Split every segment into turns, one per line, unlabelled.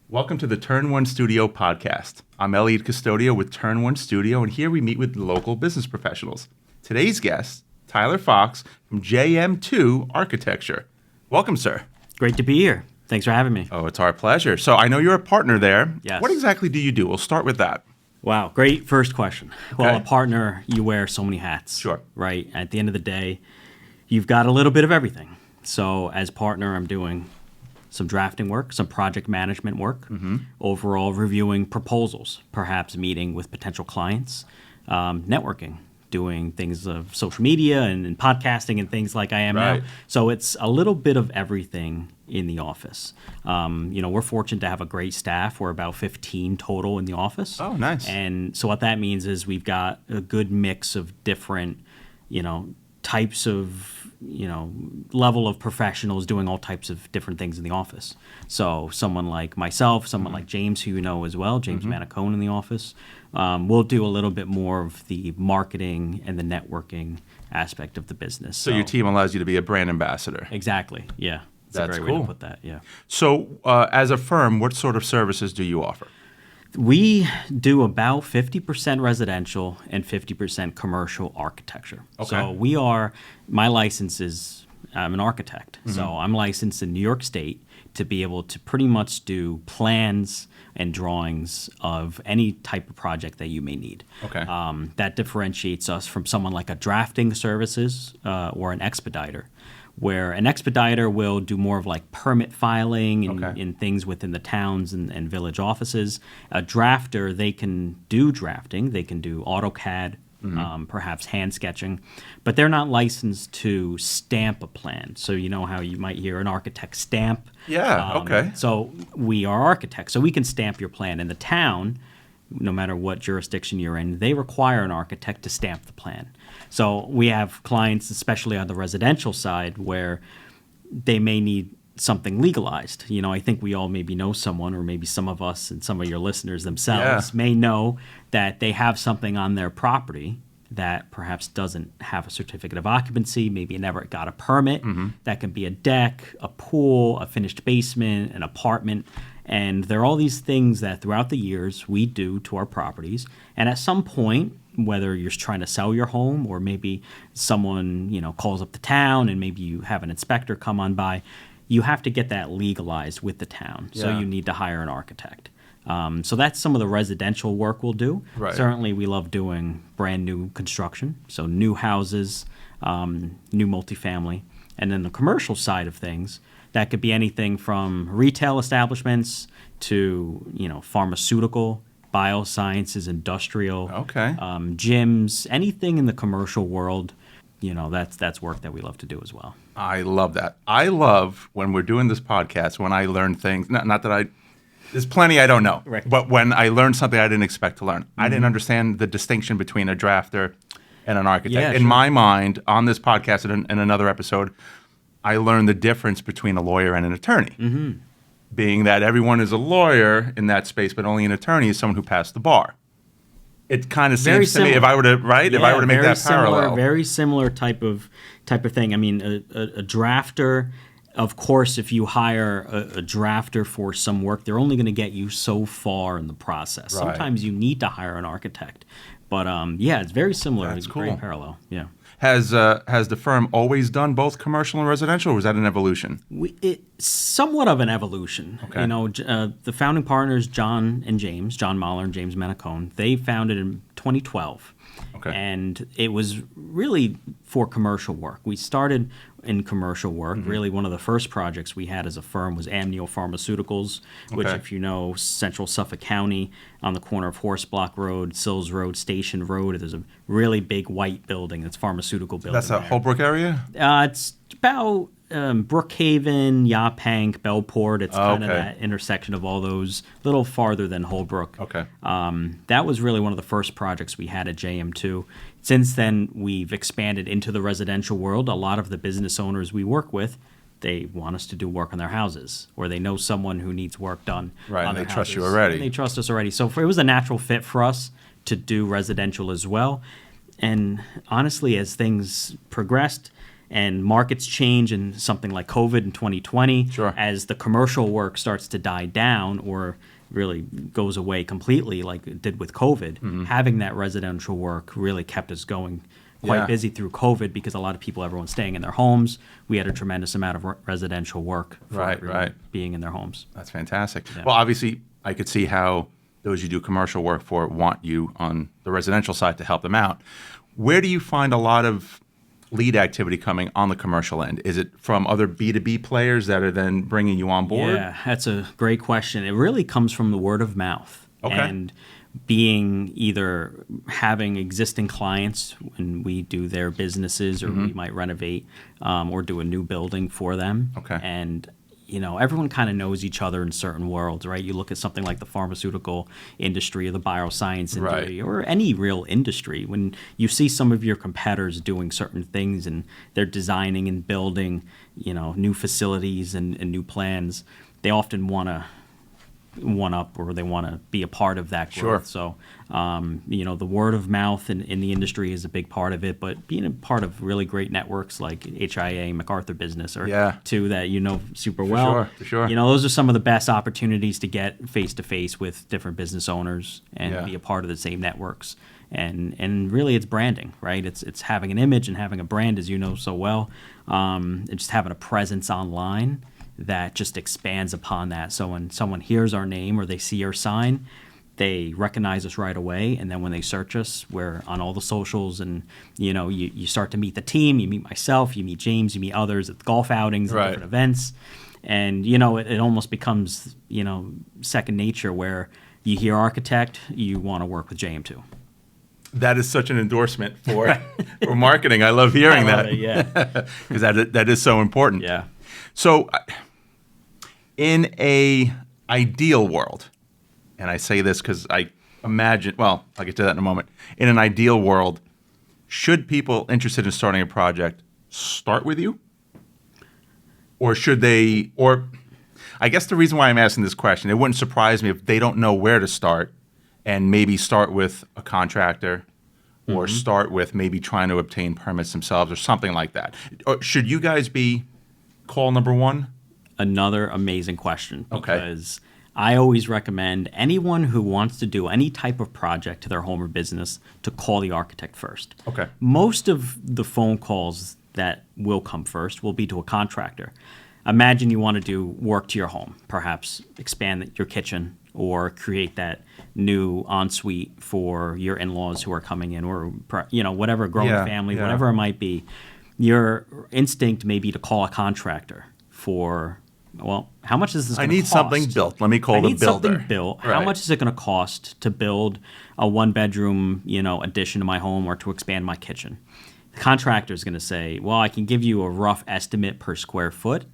Welcome to the Turn One Studio podcast. I'm Eliud Custodio with Turn One Studio, and here we meet with local business professionals. Today's guest, Tyler Fox from JM2 Architecture. Welcome, sir.
Great to be here. Thanks for having me.
Oh, it's our pleasure. So I know you're a partner there.
Yes.
What exactly do you do? We'll start with that.
Wow, great first question.
Okay.
Well, a partner, you wear so many hats.
Sure.
Right? At the end of the day, you've got a little bit of everything. So as partner, I'm doing some drafting work, some project management work, overall reviewing proposals, perhaps meeting with potential clients, networking, doing things of social media and podcasting and things like I am
Right.
now. So it's a little bit of everything in the office. We're fortunate to have a great staff. We're about 15 total in the office.
Oh, nice.
And so what that means is we've got a good mix of different, types of, level of professionals doing all types of different things in the office. So someone like myself, someone like James, who you know as well, James Manicone in the office, we'll do a little bit more of the marketing and the networking aspect of the business.
So your team allows you to be a brand ambassador.
Exactly, yeah.
That's
a great way
cool.
to put that, yeah.
So as a firm, what sort of services do you offer?
We do about 50% residential and 50% commercial architecture.
Okay.
So my license is, I'm an architect. So I'm licensed in New York State to be able to pretty much do plans and drawings of any type of project that you may need.
Okay.
That differentiates us from someone like a drafting services or an expediter, where an expediter will do more of like permit filing and things within the towns and village offices. A drafter, they can do drafting, they can do AutoCAD, perhaps hand sketching, but they're not licensed to stamp a plan. So you know how you might hear an architect stamp?
Yeah, okay.
So we are architects, so we can stamp your plan. In the town, no matter what jurisdiction you're in, they require an architect to stamp the plan. So we have clients, especially on the residential side, where they may need something legalized. I think we all maybe know someone, or maybe some of us and some of your listeners themselves may know that they have something on their property that perhaps doesn't have a certificate of occupancy, maybe it never got a permit. That can be a deck, a pool, a finished basement, an apartment. And there are all these things that throughout the years we do to our properties. And at some point, whether you're trying to sell your home or maybe someone, calls up the town and maybe you have an inspector come on by, you have to get that legalized with the town. So you need to hire an architect. So that's some of the residential work we'll do.
Right.
Certainly we love doing brand new construction, so new houses, new multifamily. And then the commercial side of things, that could be anything from retail establishments to, pharmaceutical, biosciences, industrial, gyms, anything in the commercial world. That's work that we love to do as well.
I love that. I love when we're doing this podcast, when I learn things, not that there's plenty I don't know,
Right.
but when I learn something I didn't expect to learn. I didn't understand the distinction between a drafter and an architect.
Yeah,
in
sure.
my mind, on this podcast and in another episode, I learned the difference between a lawyer and an attorney. Being that everyone is a lawyer in that space, but only an attorney is someone who passed the bar. It kind of
Very
seems to me,
similar.
if I were to make that parallel.
Very similar type of thing. I mean, a drafter, of course, if you hire a drafter for some work, they're only going to get you so far in the process.
Right.
Sometimes you need to hire an architect. But it's very similar.
That's
It's a
cool.
great parallel. Yeah.
Has the firm always done both commercial and residential, or was that an evolution?
It's somewhat of an evolution.
Okay.
The founding partners, John Mahler and James Manicone, they founded in 2012.
Okay.
And it was really for commercial work. We started in commercial work. Really, one of the first projects we had as a firm was Amneal Pharmaceuticals, which,
Okay.
if you know, Central Suffolk County, on the corner of Horseblock Road, Sills Road, Station Road, there's a really big white building. It's a pharmaceutical building.
That's a
there.
Holbrook area?
It's about Brookhaven, Yaphank, Bellport. It's kind of
Okay.
that intersection of all those, a little farther than Holbrook.
Okay.
That was really one of the first projects we had at JM2. Since then, we've expanded into the residential world. A lot of the business owners we work with, they want us to do work on their houses, or they know someone who needs work done
Right,
on
and
their
they trust you
houses.
already.
And they trust us already. So it was a natural fit for us to do residential as well. And honestly, as things progressed, And markets change in something like COVID in 2020.
Sure.
As the commercial work starts to die down or really goes away completely like it did with COVID, having that residential work really kept us going quite busy through COVID because a lot of people, everyone's staying in their homes. We had a tremendous amount of residential work for everyone being in their homes.
That's fantastic. Yeah. Well, obviously, I could see how those you do commercial work for want you on the residential side to help them out. Where do you find a lot of lead activity coming on the commercial end? Is it from other B2B players that are then bringing you on board?
Yeah, that's a great question. It really comes from the word of mouth.
Okay.
And being either having existing clients when we do their businesses or we might renovate or do a new building for them.
Okay.
And everyone kind of knows each other in certain worlds, right? You look at something like the pharmaceutical industry or the bioscience industry or any real industry. When you see some of your competitors doing certain things and they're designing and building, new facilities and new plans, they often want to one up or they want to be a part of that growth.
Sure.
So, the word of mouth in the industry is a big part of it, but being a part of really great networks like HIA, MacArthur Business, or two that super well.
For sure.
Those are some of the best opportunities to get face-to-face with different business owners and be a part of the same networks. And really it's branding, right? It's having an image and having a brand, as you know so well, and just having a presence online that just expands upon that. So when someone hears our name or they see our sign, they recognize us right away. And then when they search us, we're on all the socials and, you start to meet the team, you meet myself, you meet James, you meet others at golf outings, at different events. And, it almost becomes, second nature where you hear architect, you want to work with JM2.
That is such an endorsement for marketing. I love hearing that. Because that is so important.
Yeah.
So in a ideal world, and I say this because I imagine, well, I'll get to that in a moment. In an ideal world, should people interested in starting a project start with you? Or should they, or I guess the reason why I'm asking this question, it wouldn't surprise me if they don't know where to start and maybe start with a contractor or start with maybe trying to obtain permits themselves or something like that. Or should you guys be call number one?
Another amazing question.
Okay.
Because I always recommend anyone who wants to do any type of project to their home or business to call the architect first.
Okay.
Most of the phone calls that will come first will be to a contractor. Imagine you want to do work to your home, perhaps expand your kitchen or create that new ensuite for your in-laws who are coming in or, whatever, growing family, whatever it might be. Your instinct may be to call a contractor for, how much is this going to cost?
I need something built. Let me call the builder.
Something built. Right. How much is it going to cost to build a one-bedroom, addition to my home or to expand my kitchen? The contractor is going to say, I can give you a rough estimate per square foot,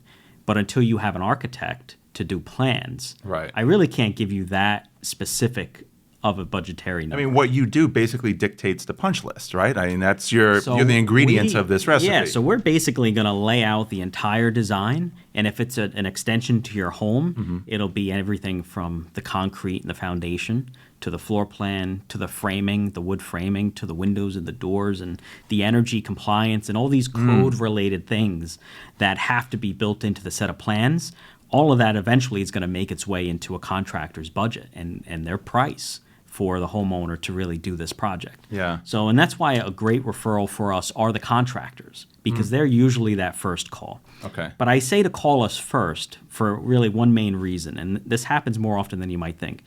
but until you have an architect to do plans, I really can't give you that specific of a budgetary number.
I mean, what you do basically dictates the punch list, right? I mean, that's you're the ingredients of this recipe.
Yeah, so we're basically going to lay out the entire design, and if it's an extension to your home, it'll be everything from the concrete and the foundation to the floor plan, to the framing, the wood framing, to the windows and the doors and the energy compliance and all these code-related things that have to be built into the set of plans. All of that eventually is going to make its way into a contractor's budget and their price for the homeowner to really do this project.
Yeah.
So, and that's why a great referral for us are the contractors, because they're usually that first call.
Okay.
But I say to call us first for really one main reason, and this happens more often than you might think.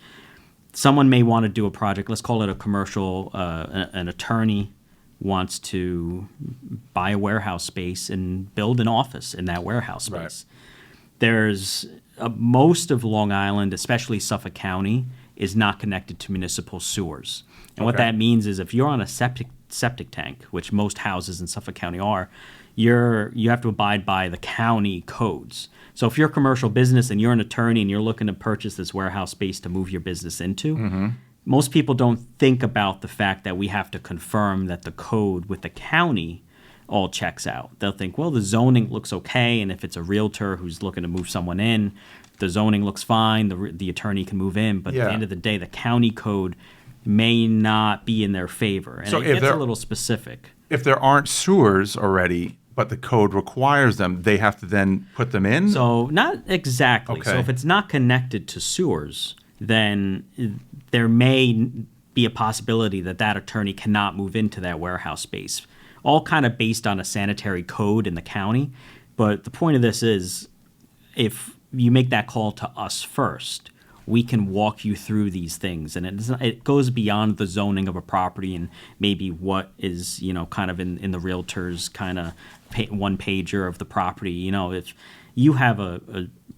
Someone may want to do a project, let's call it a commercial, an attorney wants to buy a warehouse space and build an office in that warehouse space.
Right.
There's most of Long Island, especially Suffolk County, is not connected to municipal sewers. And what that means is if you're on a septic tank, which most houses in Suffolk County are, you have to abide by the county codes. So if you're a commercial business and you're an attorney and you're looking to purchase this warehouse space to move your business into, most people don't think about the fact that we have to confirm that the code with the county all checks out. They'll think, the zoning looks okay, and if it's a realtor who's looking to move someone in, the zoning looks fine, the attorney can move in, but at the end of the day, the county code may not be in their favor, and
so
it gets a little specific.
If there aren't sewers already, but the code requires them. They have to then put them in?
So not exactly. So
Okay.
if it's not connected to sewers, then there may be a possibility that that attorney cannot move into that warehouse space, all kind of based on a sanitary code in the county. But the point of this is, if you make that call to us first, we can walk you through these things, and it goes beyond the zoning of a property and maybe what is, kind of in the realtor's kind of one pager of the property. If you have a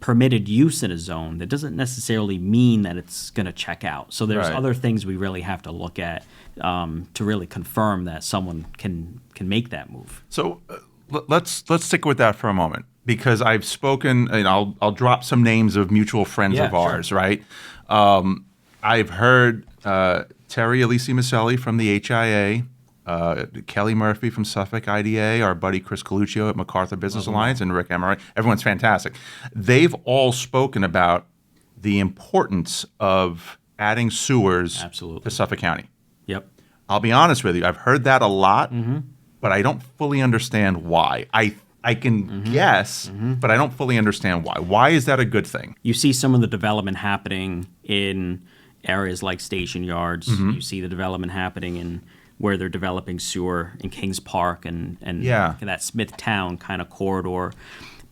permitted use in a zone, that doesn't necessarily mean that it's going to check out. So there's
Right.
other things we really have to look at to really confirm that someone can make that move.
So let's stick with that for a moment, because I've spoken, and I'll drop some names of mutual friends
Yeah,
of ours,
sure.
right? I've heard Terry Alisi Maselli from the HIA, Kelly Murphy from Suffolk IDA, our buddy Chris Coluccio at MacArthur Business Alliance, and Rick Emery. Everyone's fantastic. They've all spoken about the importance of adding sewers
Absolutely.
to Suffolk County.
Yep.
I'll be honest with you, I've heard that a lot, but I don't fully understand why. I can guess, but I don't fully understand why. Why is that a good thing?
You see some of the development happening in areas like station yards. You see the development happening in where they're developing sewer in Kings Park and
Yeah.
that Smithtown kind of corridor.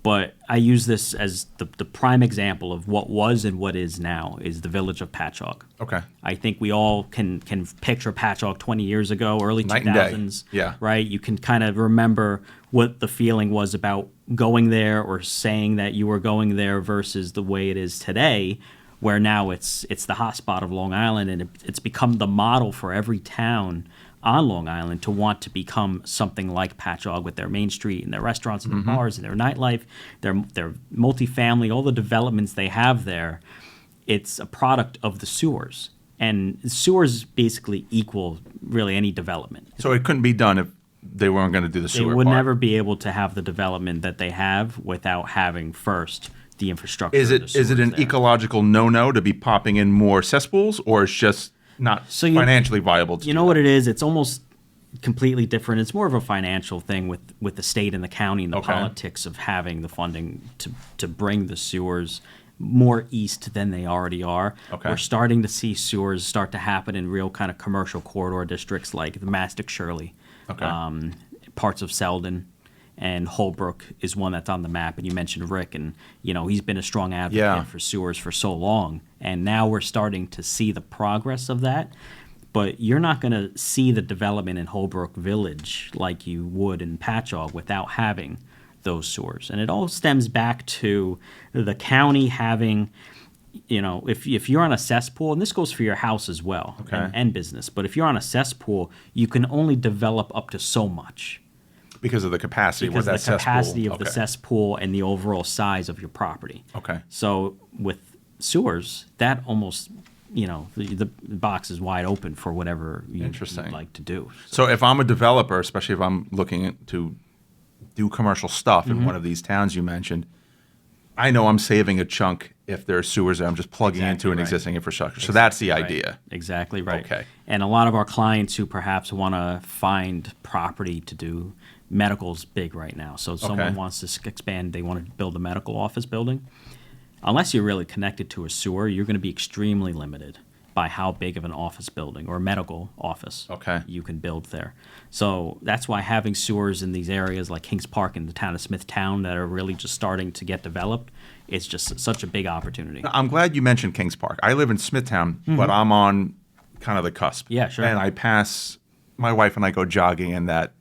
But I use this as the prime example of what was and what is now is the village of Patchogue.
Okay.
I think we all can picture Patchogue 20 years ago, early
Night and day.
2000s.
Yeah.
Right? You can kind of remember what the feeling was about going there or saying that you were going there versus the way it is today, where now it's the hotspot of Long Island, and it's become the model for every town on Long Island to want to become something like Patchogue with their Main Street and their restaurants and their bars and their nightlife, their multifamily, all the developments they have there. It's a product of the sewers. And sewers basically equal really any development.
So it couldn't be done if they weren't going to do the
They
sewer
would
part.
never be able to have the development that they have without having first the infrastructure.
Is
of the
it an
sewers there.
ecological no-no to be popping in more cesspools, or it's just not
So
financially viable to
You
do
know what it is? It's almost completely different. It's more of a financial thing with the state and the county and the
Okay.
politics of having the funding to bring the sewers more east than they already are.
Okay.
We're starting to see sewers start to happen in real kind of commercial corridor districts like the Mastic Shirley,
Okay.
parts of Selden. And Holbrook is one that's on the map. And you mentioned Rick, and he's been a strong advocate
Yeah.
for sewers for so long. And now we're starting to see the progress of that. But you're not going to see the development in Holbrook Village like you would in Patchogue without having those sewers. And it all stems back to the county having, if you're on a cesspool, and this goes for your house as well,
Okay.
and business, but if you're on a cesspool, you can only develop up to so much.
because of the capacity.
Because
with
of the
that
capacity
cesspool.
of the
Okay.
cesspool and the overall size of your property.
Okay.
So with sewers, that almost, the box is wide open for whatever you'd
Interesting.
like to do.
So if I'm a developer, especially if I'm looking to do commercial stuff
Mm-hmm.
in one of these towns you mentioned, I know I'm saving a chunk if there are sewers that I'm just plugging
Exactly
into an
right.
existing infrastructure. So that's the
Right.
idea.
Exactly right.
Okay.
And a lot of our clients who perhaps want to find property to do, medical's big right now. So if someone
Okay.
wants to expand, they want to build a medical office building. Unless you're really connected to a sewer, you're going to be extremely limited by how big of an office building or a medical office
Okay.
you can build there. So that's why having sewers in these areas like Kings Park and the town of Smithtown that are really just starting to get developed, it's just such a big opportunity.
I'm glad you mentioned Kings Park. I live in Smithtown, but I'm on kind of the cusp.
Mm-hmm. Yeah, sure.
And I pass, my wife and I go jogging in that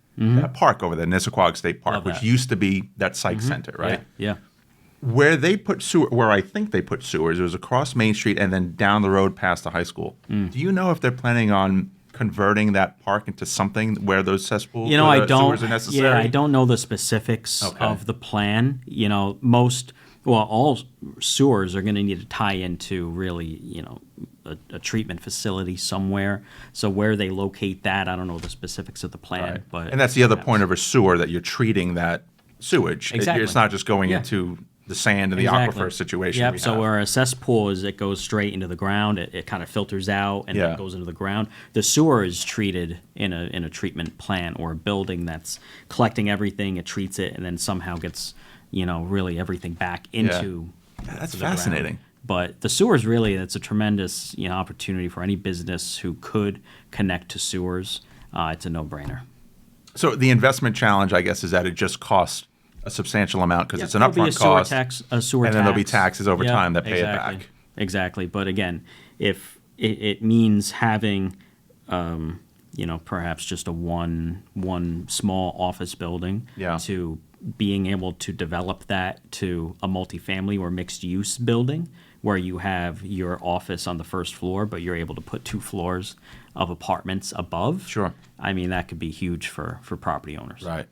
park over there, Nissaquag State Park,
Love
which
that.
used to be that psych center, right?
Yeah.
Where they put where I think they put sewers, it was across Main Street and then down the road past the high school.
Mm.
Do you know if they're planning on converting that park into something where those cesspools,
You know,
where
I
the
don't.
sewers are necessary?
Yeah, I don't know the specifics
Okay.
of the plan. All sewers are going to need to tie into really, a treatment facility somewhere. So where they locate that, I don't know the specifics of the plan.
Right.
But
And that's the other point of a sewer, that you're treating that sewage.
Exactly.
It's not just going
Yeah.
into the sand and
Exactly.
the aquifer situation.
Yep.
We
So
have.
where a cesspool is, it goes straight into the ground. It kind of filters out and then goes into the ground. The sewer is treated in a treatment plant or a building that's collecting everything. It treats it and then somehow gets really everything back into.
That's
the
fascinating.
ground. But the sewers really, it's a tremendous opportunity for any business who could connect to sewers. It's a no-brainer.
So the investment challenge, I guess, is that it just costs a substantial amount because it's an
There'll be
upfront cost,
a sewer
and
tax.
then there'll be taxes over
Yep,
time that pay
exactly.
it back.
Exactly. But again, if it means having, perhaps just a one small office building to being able to develop that to a multifamily or mixed use building where you have your office on the first floor, but you're able to put 2 floors of apartments above.
Sure.
I mean, that could be huge for property owners.
Right.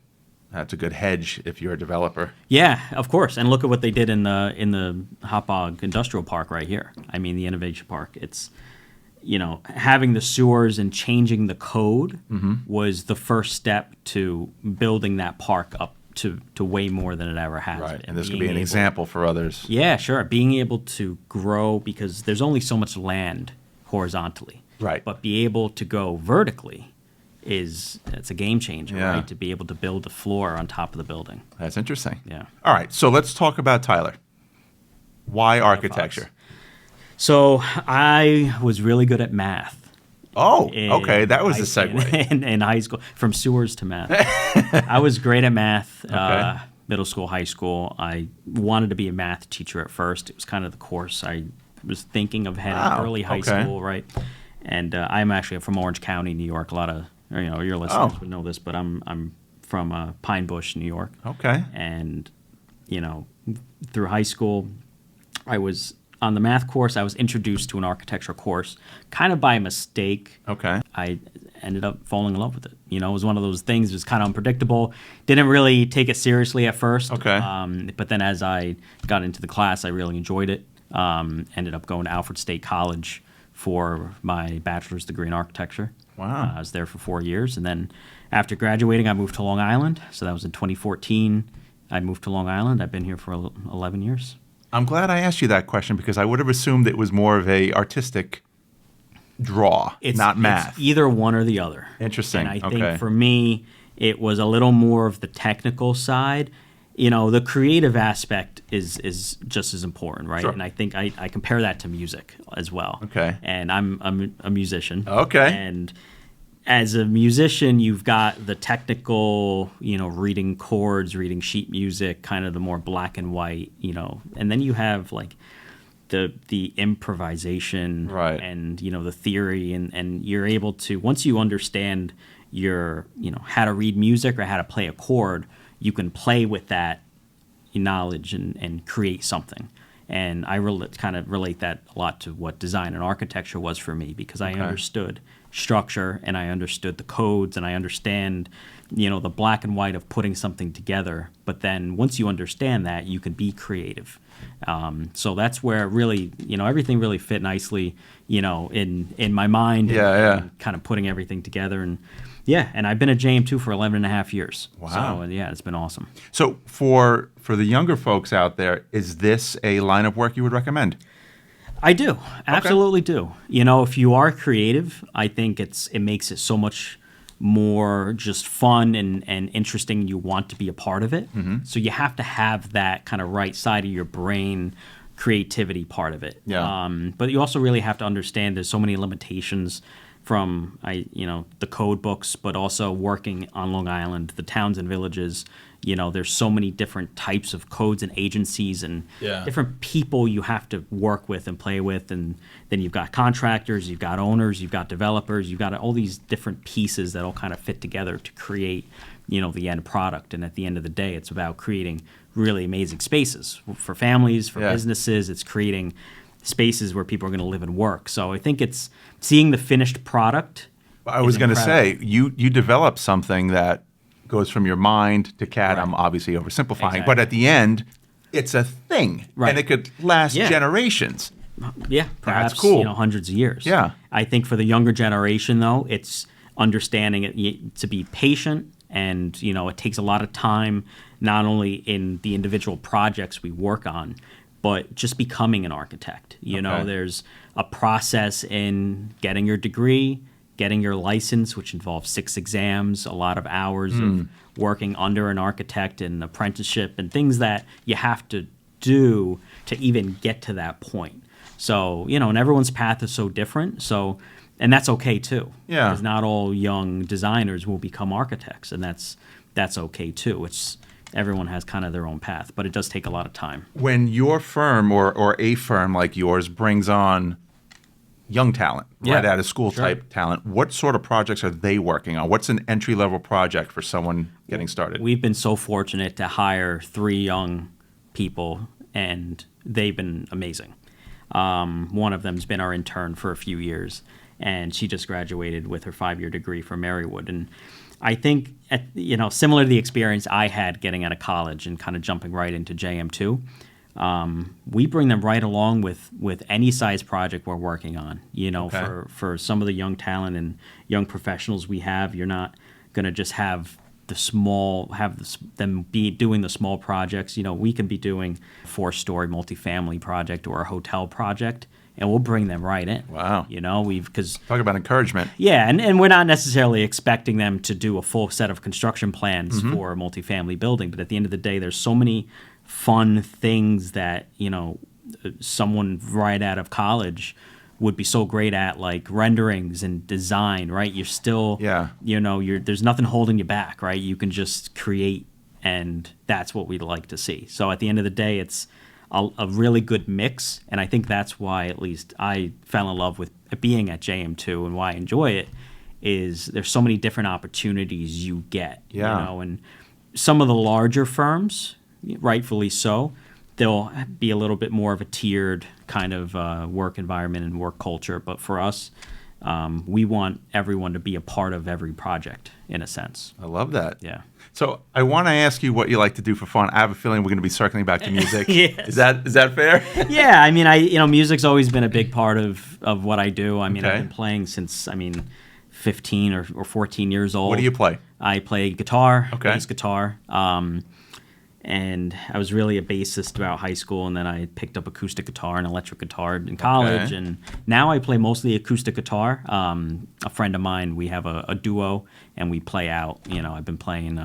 That's a good hedge if you're a developer.
Yeah, of course. And look at what they did in the Hopog Industrial Park right here. I mean, the Innovation Park. It's, having the sewers and changing the code was the first step to building that park up to way more than it ever has.
Right. And this could be an example for others.
Yeah, sure. Being able to grow because there's only so much land horizontally.
Right.
But be able to go vertically it's a game changer,
Yeah.
right? To be able to build a floor on top of the building.
That's interesting.
Yeah.
All right. So let's talk about Tyler. Why architecture?
So I was really good at math.
Oh, okay. That was the segue.
In high school, from sewers to math. I was great at math, middle school, high school. I wanted to be a math teacher at first. It was kind of the course I was thinking of heading early high school, right? And I'm actually from Orange County, New York. A lot of your listeners would know this, but I'm from Pine Bush, New York.
Okay.
And through high school, I was on the math course. I was introduced to an architecture course, kind of by mistake.
Okay.
I ended up falling in love with it. It was one of those things. It was kind of unpredictable. Didn't really take it seriously at first.
Okay.
But then as I got into the class, I really enjoyed it. Ended up going to Alfred State College for my bachelor's degree in architecture.
Wow.
I was there for 4 years. And then after graduating, I moved to Long Island. So that was in 2014. I moved to Long Island. I've been here for 11 years.
I'm glad I asked you that question because I would have assumed it was more of a artistic draw, not math.
It's either one or the other.
Interesting.
And I think for me, it was a little more of the technical side. The creative aspect is just as important, right?
Sure.
And I think I compare that to music as well.
Okay.
And I'm a musician.
Okay.
And as a musician, you've got the technical, reading chords, reading sheet music, kind of the more black and white, and then you have like the improvisation,
right,
and the theory, and you're able to, once you understand your how to read music or how to play a chord, you can play with that knowledge and create something. And I kind of relate that a lot to what design and architecture was for me, because I understood structure and I understood the codes and I understand, the black and white of putting something together. But then once you understand that, you can be creative. So that's where really, everything really fit nicely, in my mind. And kind of putting everything together. And I've been at JM2 for 11 and a half years.
Wow.
So, it's been awesome.
So for the younger folks out there, is this a line of work you would recommend?
I do. Absolutely do. If you are creative, I think it makes it so much more just fun and interesting. You want to be a part of it. Mm-hmm. So you have to have that kind of right side of your brain creativity part of it.
Yeah.
But you also really have to understand there's so many limitations from the code books, but also working on Long Island, the towns and villages. There's so many different types of codes and agencies and different people you have to work with and play with. And then you've got contractors, you've got owners, you've got developers, you've got all these different pieces that all kind of fit together to create, the end product. And at the end of the day, it's about creating really amazing spaces for families, for businesses. It's creating spaces where people are going to live and work. So I think it's seeing the finished product.
I was going to say, you develop something that goes from your mind to CAD. Right. I'm obviously oversimplifying, but at the end, it's a thing, and it could last generations.
Yeah, perhaps
that's cool.
Hundreds of years.
Yeah,
I think for the younger generation, though, it's understanding it to be patient, and it takes a lot of time not only in the individual projects we work on, but just becoming an architect. You know, there's a process in getting your degree, getting your license, which involves 6 exams, a lot of hours of working under an architect and apprenticeship and things that you have to do to even get to that point. So, you know, and everyone's path is so different. So, and that's okay too.
Yeah.
Because not all young designers will become architects, and that's okay too. Everyone has kind of their own path, but it does take a lot of time.
When your firm or a firm like yours brings on young talent, right out of school type talent, what sort of projects are they working on? What's an entry-level project for someone getting started?
We've been so fortunate to hire 3 young people, and they've been amazing. One of them's been our intern for a few years, and she just graduated with her 5-year degree from Marywood. And I think, similar to the experience I had getting out of college and kind of jumping right into JM2, we bring them right along with any size project we're working on. You know, for some of the young talent and young professionals we have, you're not going to just have them be doing the small projects. You know, we can be doing a 4-story multifamily project or a hotel project, and we'll bring them right in.
Wow.
You know, because
talk about encouragement.
Yeah, and we're not necessarily expecting them to do a full set of construction plans for a multifamily building, but at the end of the day, there's so many fun things that, you know, someone right out of college would be so great at, like renderings and design, right? You're still, you know, there's nothing holding you back, right? You can just create, and that's what we'd like to see. So at the end of the day, it's a really good mix, and I think that's why at least I fell in love with being at JM2 and why I enjoy it, is there's so many different opportunities you get, you know, and some of the larger firms, rightfully so, they'll be a little bit more of a tiered kind of work environment and work culture. But for us, we want everyone to be a part of every project, in a sense.
I love that.
Yeah.
So I want to ask you what you like to do for fun. I have a feeling we're going to be circling back to music.
Yes.
Is that fair?
Yeah. I mean, music's always been a big part of what I do. I mean, I've been playing since 15 or 14 years old.
What do you play?
I play guitar, bass guitar. And I was really a bassist throughout high school, and then I picked up acoustic guitar and electric guitar in college, and now I play mostly acoustic guitar. A friend of mine, we have a duo, and we play out. You know, I've been playing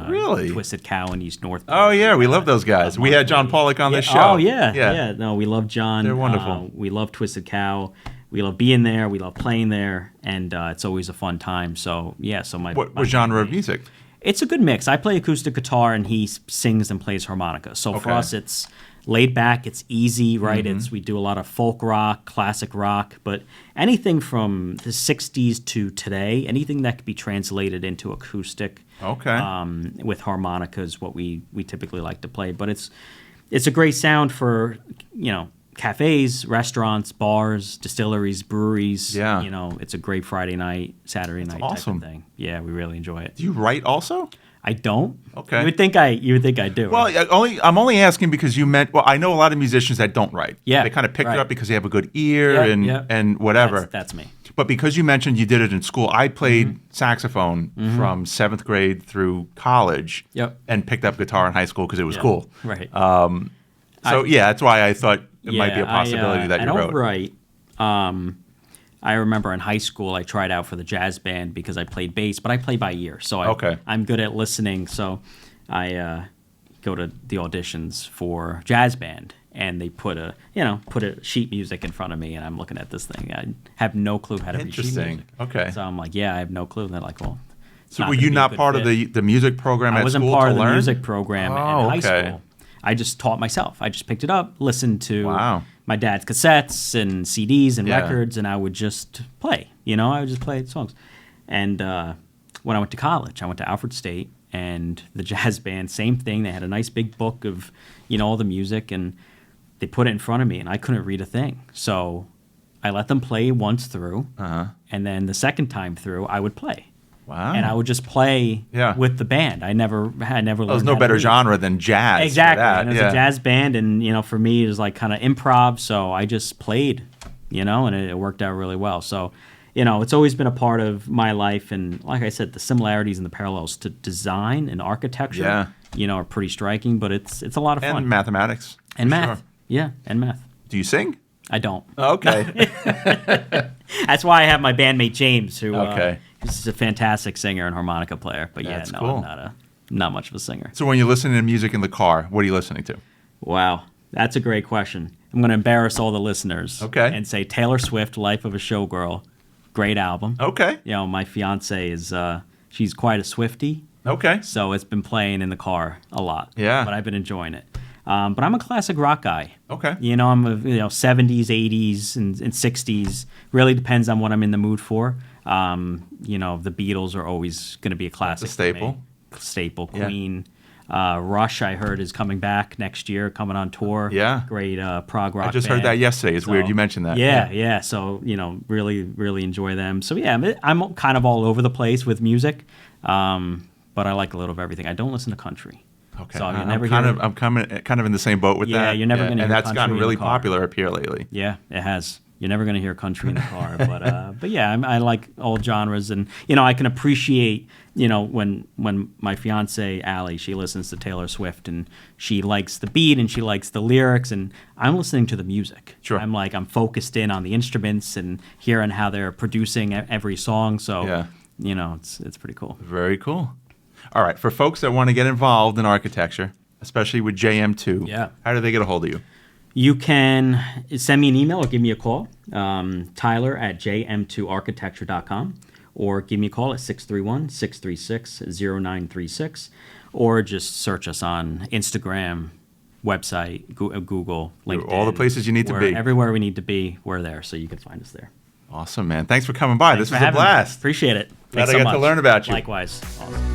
Twisted Cow in East North.
Oh, yeah, we love those guys. We had John Pollock on this show.
Oh, yeah. No, we love John.
They're wonderful.
We love Twisted Cow. We love being there. We love playing there, and it's always a fun time. So, yeah. So
what genre of music?
It's a good mix. I play acoustic guitar, and he sings and plays harmonica. So for us, it's laid back. It's easy, right? We do a lot of folk rock, classic rock, but anything from the 60s to today, anything that could be translated into acoustic with harmonica is what we typically like to play. But it's a great sound for, you know, cafes, restaurants, bars, distilleries, breweries.
Yeah.
You know, it's a great Friday night, Saturday night type of thing. Yeah, we really enjoy it.
Do you write also?
I don't.
Okay.
You would think I do.
Well,
right?
I'm only asking because you meant, well, I know a lot of musicians that don't write.
Yeah.
They kind of pick it up because they have a good ear and whatever.
That's me.
But because you mentioned you did it in school, I played saxophone from 7th grade through college and picked up guitar in high school because it was cool.
Right.
That's why I thought it might be a possibility that you wrote.
I don't write. I remember in high school I tried out for the jazz band because I played bass, but I play by ear, so I'm good at listening. So I go to the auditions for jazz band, and they put a sheet music in front of me, and I'm looking at this thing. I have no clue how to read sheet music.
Okay.
So I'm like, I have no clue. And they're like, well.
So were you not part of the music program at school to learn?
I wasn't part of the music program in high school. I just taught myself. I just picked it up, listened to my dad's cassettes and CDs and records, and I would just play. You know, I would just play songs. And when I went to college, I went to Alfred State, and the jazz band, same thing. They had a nice big book of, you know, all the music, and they put it in front of me, and I couldn't read a thing. So I let them play once through, and then the second time through, I would play.
Wow.
And I would just play with the band. I never learned.
There's no better genre than jazz.
Exactly. And it was a jazz band, and, you know, for me, it was like kind of improv, so I just played, you know, and it worked out really well. So, you know, it's always been a part of my life, and like I said, the similarities and the parallels to design and architecture are pretty striking, but it's a lot of fun.
And mathematics.
And
for
math.
sure.
Yeah, and math.
Do you sing?
I don't.
Okay.
That's why I have my bandmate James, who
Okay.
is a fantastic singer and harmonica player. But
That's
yeah, no,
cool.
I'm not much of a singer.
So when you're listening to music in the car, what are you listening to?
Wow, that's a great question. I'm going to embarrass all the listeners.
Okay.
And say Taylor Swift, "Life of a Showgirl," great album.
Okay.
My fiance is she's quite a Swiftie.
Okay.
So it's been playing in the car a lot.
Yeah.
But I've been enjoying it. But I'm a classic rock guy.
Okay.
I'm a 70s, 80s, and 60s. Really depends on what I'm in the mood for. The Beatles are always going to be a classic.
That's a staple.
For me. Staple.
Yeah.
Queen. Rush, I heard, is coming back next year, coming on tour.
Yeah.
Great prog rock
I just
band.
heard that yesterday. It's weird you mentioned that.
Yeah. So, really, really enjoy them. So, yeah, I'm kind of all over the place with music. But I like a little of everything. I don't listen to country.
Okay.
So
I'm kind of in the same boat with that.
Yeah, you're never going to hear
And that's
country
gotten
in
really
the car.
popular up here lately.
Yeah, it has. You're never going to hear country in the car, but yeah, I like all genres, and I can appreciate when my fiance Allie, she listens to Taylor Swift and she likes the beat and she likes the lyrics, and I'm listening to the music.
Sure.
I'm focused in on the instruments and hearing how they're producing every song. So
Yeah.
it's pretty cool.
Very cool. All right, for folks that want to get involved in architecture, especially with JM2, how do they get a hold of you?
You can send me an email or give me a call, Tyler at jm2architecture.com, or give me a call at 631-636-0936, or just search us on Instagram, website, Google, LinkedIn.
All the places you need to be.
Everywhere we need to be, we're there, so you can find us there.
Awesome, man. Thanks for coming by.
Thanks
This
for
was a
having me.
blast.
Appreciate it.
Glad
Thanks
I
so
got
much.
to learn about you.
Likewise. Awesome.